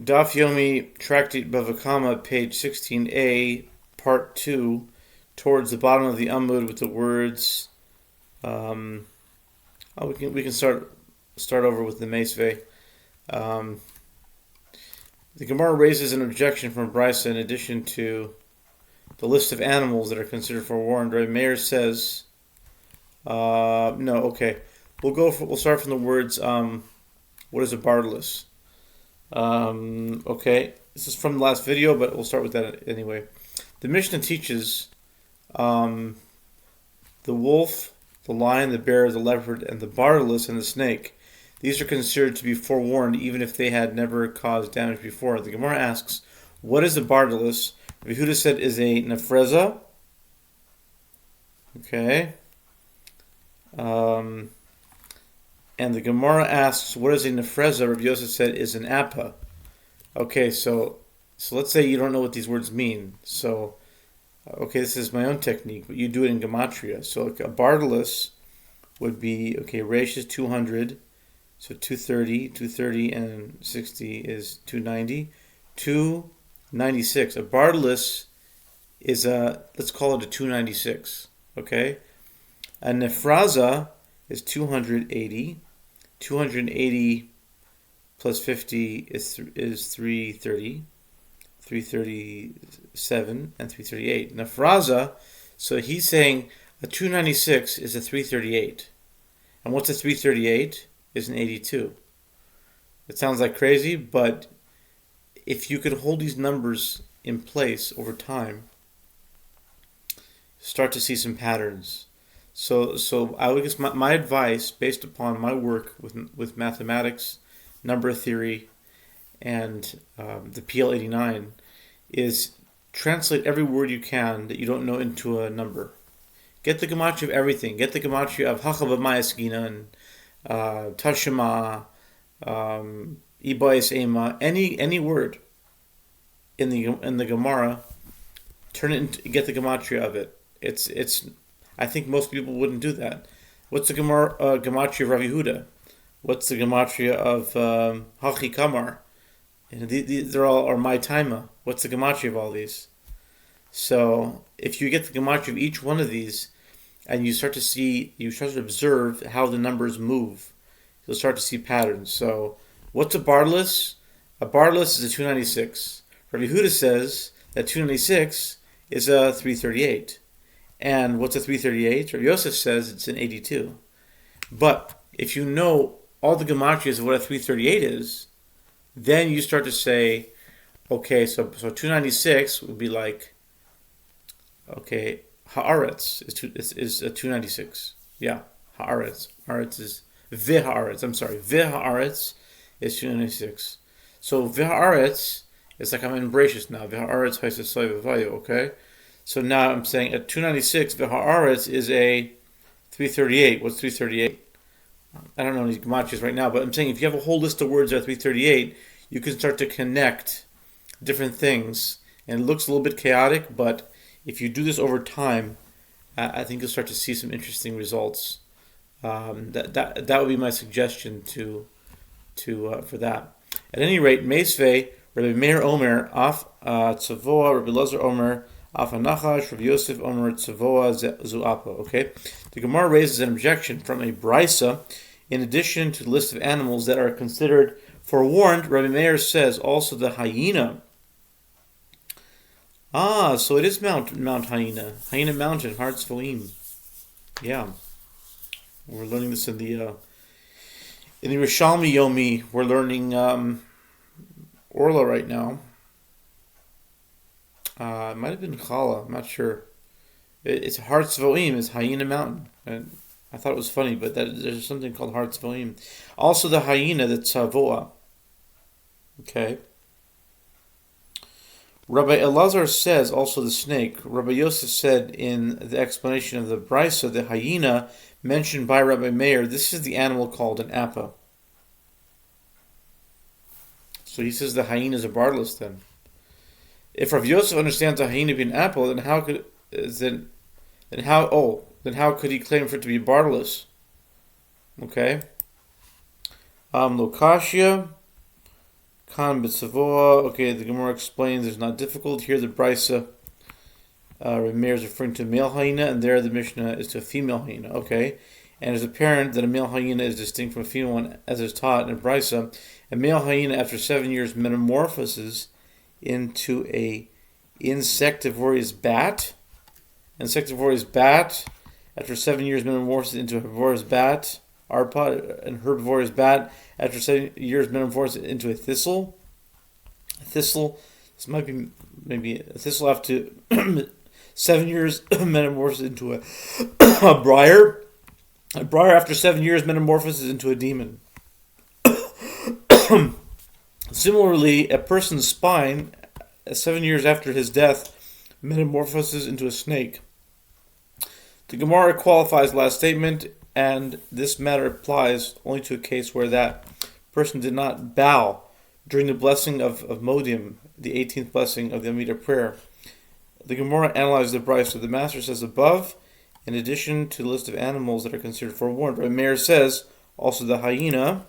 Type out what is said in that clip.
Daf Yomi, Tractate Bava, page 16a, part 2, towards the bottom of the Amud with the words. We can start over with the Meisvei. The Gemara raises an objection from Brisa in addition to the list of animals that are considered forewarned. Right? Meir says, no, okay. We'll start from the words. What is a bardalus? Okay, this is from the last video, but we'll start with that anyway. The Mishnah teaches the wolf, the lion, the bear, the leopard, and the bardalus and the snake. These are considered to be forewarned even if they had never caused damage before. The Gemara asks, what is a bardalus? Yehuda said is a nefreza. Okay. And the Gemara asks, what is a nefreza? Rabbi Yosef said is an appa. Okay, so let's say you don't know what these words mean. So, okay, this is my own technique, but you do it in gematria. So a bardalus would be, okay, Reish is 200, so 230 and 60 is 290. 296. A bardalus is let's call it a 296, okay? A nefraza is 280. 280 plus 50 is 330. 337 and 338. Nefraza, so he's saying a 296 is a 338. And what's a 338? Is an 82. It sounds like crazy, but if you could hold these numbers in place over time, start to see some patterns. So I would guess my advice, based upon my work with mathematics, number theory, and the PL89, is translate every word you can that you don't know into a number. Get the gematria of everything. Get the gematria of Hachabamaya Ginan, Tashima, Ibayis Ema, any word in the Gemara, turn it into, get the gematria of it. It's I think most people wouldn't do that. What's the gematria of Rav Yehuda? What's the gematria of Hachi Kamar? And they're all are my taima. What's the gematria of all these? So if you get the gematria of each one of these, and you start to observe how the numbers move, you'll start to see patterns. So what's a bardalus? A bardalus is a 296. Rav Yehuda says that 296 is a 338. And what's a 338? Rav Yosef says it's an 82. But if you know all the gematrias of what a 338 is, then you start to say, okay, so 296 would be like, okay, haaretz is a 296. Yeah, haaretz. Haaretz is v'haaretz. I'm sorry, v'haaretz is 296. So v'haaretz is like I'm in Bereshis now. V'haaretz ha'isasai v'vayu. Okay. So now I'm saying a 296 v'haaretz is a 338. What's 338? I don't know any gematrias right now, but I'm saying if you have a whole list of words that are 338, you can start to connect different things. And it looks a little bit chaotic, but if you do this over time, I think you'll start to see some interesting results. That would be my suggestion for that. At any rate, Meisvei, Rabbi Meir Omer, Af Tzavoa, Rabbi Lazar Omer, Af Anachash, Rabbi Yosef Omer, Tzavoa Zuapa. Okay, the Gemara raises an objection from a brisa. In addition to the list of animals that are considered forewarned, Rabbi Meir says also the hyena. So it is Mount Hyena Mountain, Har Tzvoim. Yeah, we're learning this in the Rishalmi Yomi. We're learning Orla right now. It might have been Chala, I'm not sure. It's Har Tzvoim, it's Hyena Mountain. And I thought it was funny, but there's something called Har Tzvoim. Also the hyena, the Tzavoa. Okay. Rabbi Elazar says also the snake. Rabbi Yosef said in the explanation of the Brisa, the hyena mentioned by Rabbi Meir, this is the animal called an appa. So he says the hyena is a bardalus then. If Rav Yosef understands a hyena to be an apple, then how could he claim for it to be bardalus? Okay. Lokashia Khan B'Tzavoa. Okay, the Gemara explains it's not difficult. Here the Brisa Rameir is referring to a male hyena, and there the Mishnah is to a female hyena. Okay, and it's apparent that a male hyena is distinct from a female one, as is taught in Brisa. A male hyena, after 7 years, metamorphoses into a insectivorous bat. Insectivorous bat, after 7 years, metamorphoses into a herbivorous bat. Arpa, and herbivorous bat, after 7 years, metamorphoses into a thistle. A thistle, this might be maybe a thistle after 7 years, metamorphoses into a briar. A briar, after 7 years, metamorphoses into a demon. Similarly, a person's spine, 7 years after his death, metamorphoses into a snake. The Gemara qualifies the last statement, and this matter applies only to a case where that person did not bow during the blessing of Modim, the 18th blessing of the Amidah prayer. The Gemara analyzes the Brisa. The Master says above, in addition to the list of animals that are considered forewarned, Rameir says also the hyena